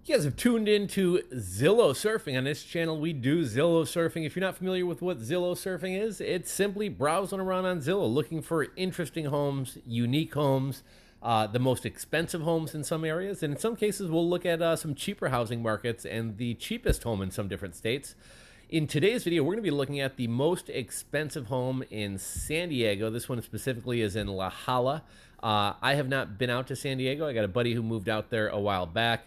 You guys have tuned into Zillow Surfing. On this channel, we do Zillow Surfing. If you're not familiar with what Zillow Surfing is, it's simply browsing around on Zillow, looking for interesting homes, unique homes, the most expensive homes in some areas. And in some cases, we'll look at some cheaper housing markets and the cheapest home in some different states. In today's video, we're going to be looking at the most expensive home in San Diego. This one specifically is in La Jolla. I have not been out to San Diego. I got a buddy who moved out there a while back.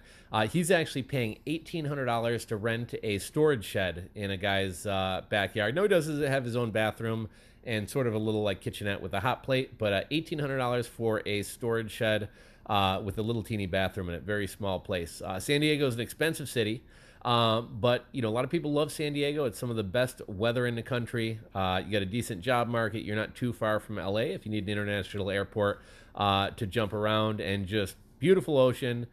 He's actually paying $1,800 to rent a storage shed in a guy's backyard. No, he doesn't have his own bathroom and sort of a little like kitchenette with a hot plate, but $1,800 for a storage shed with a little teeny bathroom in a very small place. San Diego is an expensive city. But you know, a lot of people love San Diego. It's some of the best weather in the country. You got a decent job market. You're not too far from LA if you need an international airport to jump around, and just beautiful ocean,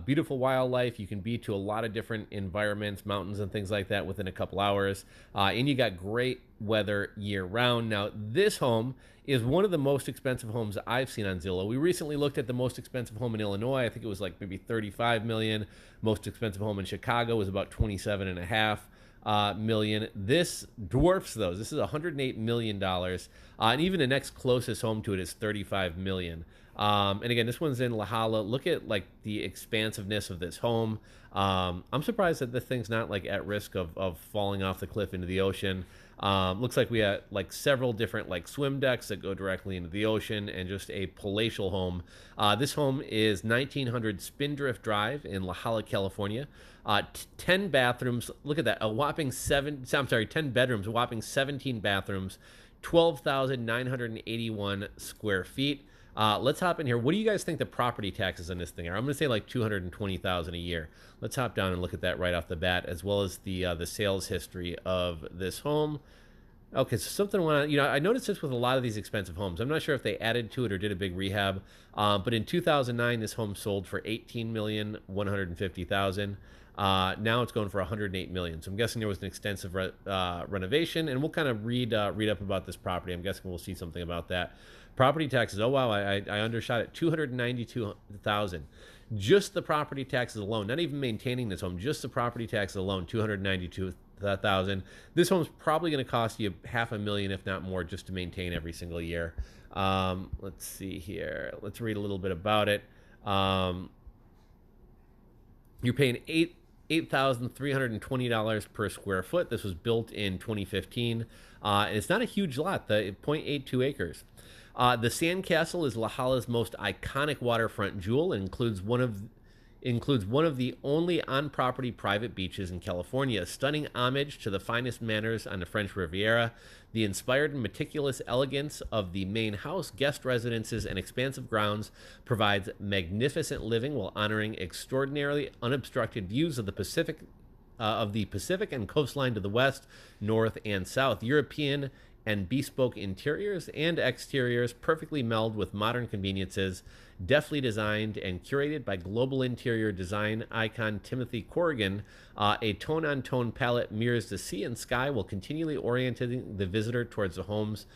beautiful wildlife. You can be to a lot of different environments, mountains and things like that within a couple hours. And you got great weather year round. Now, this home is one of the most expensive homes I've seen on Zillow. We recently looked at the most expensive home in Illinois. I think it was like maybe 35 million. Most expensive home in Chicago was about 27.5 million. This dwarfs those. This is $108 million. And even the next closest home to it is 35 million. And again, this one's in La Jolla. Look at like the expansiveness of this home. I'm surprised that this thing's not like at risk of falling off the cliff into the ocean. Looks like we have like several different like swim decks that go directly into the ocean, and just a palatial home. This home is 1900 Spindrift Drive in La Jolla, California. 10 bathrooms. Look at that. A whopping 10 bedrooms, a whopping 17 bathrooms, 12,981 square feet. Let's hop in here. What do you guys think the property taxes on this thing are? I'm going to say like $220,000 a year. Let's hop down and look at that right off the bat, as well as the sales history of this home. Okay, so something went on. You know, I noticed this with a lot of these expensive homes. I'm not sure if they added to it or did a big rehab, but in 2009, this home sold for $18,150,000. Now it's going for $108 million. So I'm guessing there was an extensive renovation, and we'll kind of read up about this property. I'm guessing we'll see something about that. Property taxes. Oh wow, I undershot it. $292,000. Just the property taxes alone. Not even maintaining this home. Just the property taxes alone. $292,000. This home's probably going to cost you $500,000, if not more, just to maintain every single year. Let's see here. Let's read a little bit about it. You're paying $8,320 per square foot. This was built in 2015. And it's not a huge lot, the 0.82 acres. The Sandcastle is La Jolla's most iconic waterfront jewel and includes one of the only on-property private beaches in California. Stunning homage to the finest manners on the French Riviera. The inspired and meticulous elegance of the main house, guest residences, and expansive grounds provides magnificent living while honoring extraordinarily unobstructed views of the Pacific and coastline to the west, north, and south. European and bespoke interiors and exteriors perfectly meld with modern conveniences, deftly designed and curated by global interior design icon Timothy Corrigan. A tone-on-tone palette mirrors the sea and sky while continually orienting the visitor towards the home's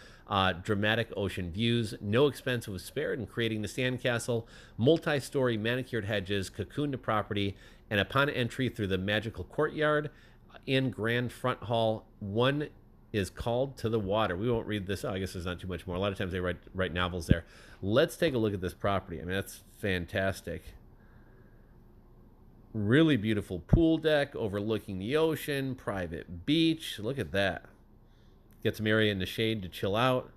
dramatic ocean views. No expense was spared in creating the Sandcastle. Multi-story manicured hedges cocoon the property, and upon entry through the magical courtyard and grand front hall, one is called to the water. We won't read this. Oh, I guess there's not too much more. A lot of times they write novels there. Let's take a look at this property. I mean, that's fantastic. Really beautiful pool deck overlooking the ocean, private beach. Look at that. Get some area in the shade to chill out.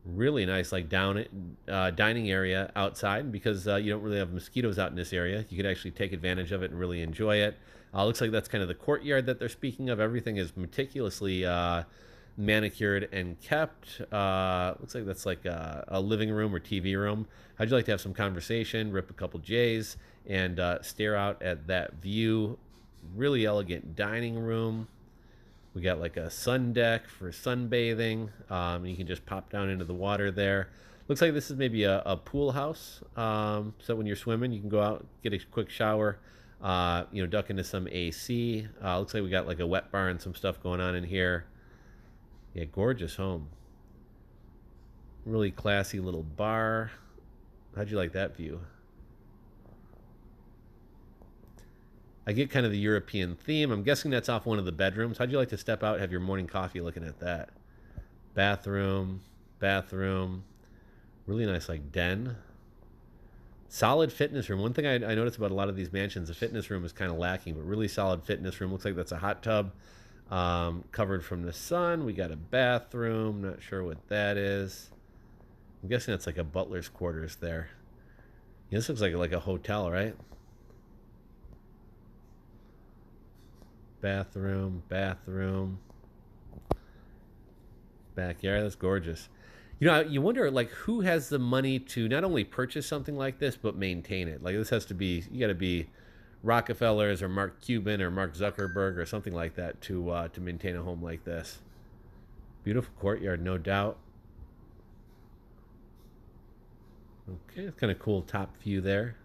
Really nice, like dining area outside, because you don't really have mosquitoes out in this area. You could actually take advantage of it and really enjoy it. Looks like that's kind of the courtyard that they're speaking of. Everything is meticulously manicured and kept. Looks like that's like a living room or TV room. How'd you like to have some conversation, rip a couple J's, and stare out at that view? Really elegant dining room. We got like a sun deck for sunbathing. You can just pop down into the water there. Looks like this is maybe a pool house. So when you're swimming, you can go out, get a quick shower, duck into some AC. Looks like we got like a wet bar and some stuff going on in here. Yeah, gorgeous home. Really classy little bar. How'd you like that view? I get kind of the European theme. I'm guessing that's off one of the bedrooms. How'd you like to step out, have your morning coffee looking at that? Bathroom, bathroom, really nice like den. Solid fitness room. One thing I noticed about a lot of these mansions, the fitness room is kind of lacking, but really solid fitness room. Looks like that's a hot tub, covered from the sun. We got a bathroom. Not sure what that is. I'm guessing that's like a butler's quarters there. Yeah, this looks like a hotel, right? Bathroom, bathroom, backyard. That's gorgeous. You know, you wonder like who has the money to not only purchase something like this but maintain it. Like this has to be, you got to be Rockefellers or Mark Cuban or Mark Zuckerberg or something like that to maintain a home like this. Beautiful courtyard, no doubt. Okay, it's kind of cool top view there.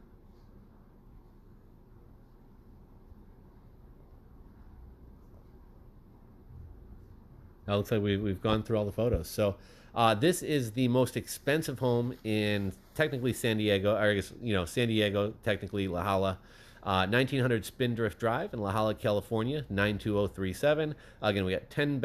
Now, looks like we've gone through all the photos. So this is the most expensive home in technically San Diego, or I guess, San Diego, technically La Jolla. 1900 Spindrift Drive in La Jolla, California, 92037. Again, we got 10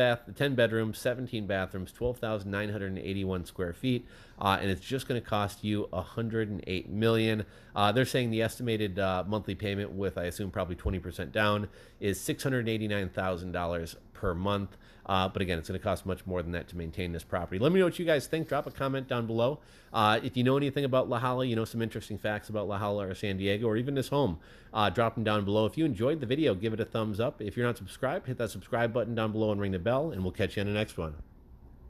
bedrooms, 17 bathrooms, 12,981 square feet, and it's just going to cost you $108 million. They're saying the estimated monthly payment, with I assume probably 20% down, is $689,000 per month. But again, it's going to cost much more than that to maintain this property. Let me know what you guys think. Drop a comment down below. If you know anything about La Jolla, some interesting facts about La Jolla or San Diego, or even this home, drop them down below. If you enjoyed the video, give it a thumbs up. If you're not subscribed, hit that subscribe button down below and ring the bell, and we'll catch you on the next one.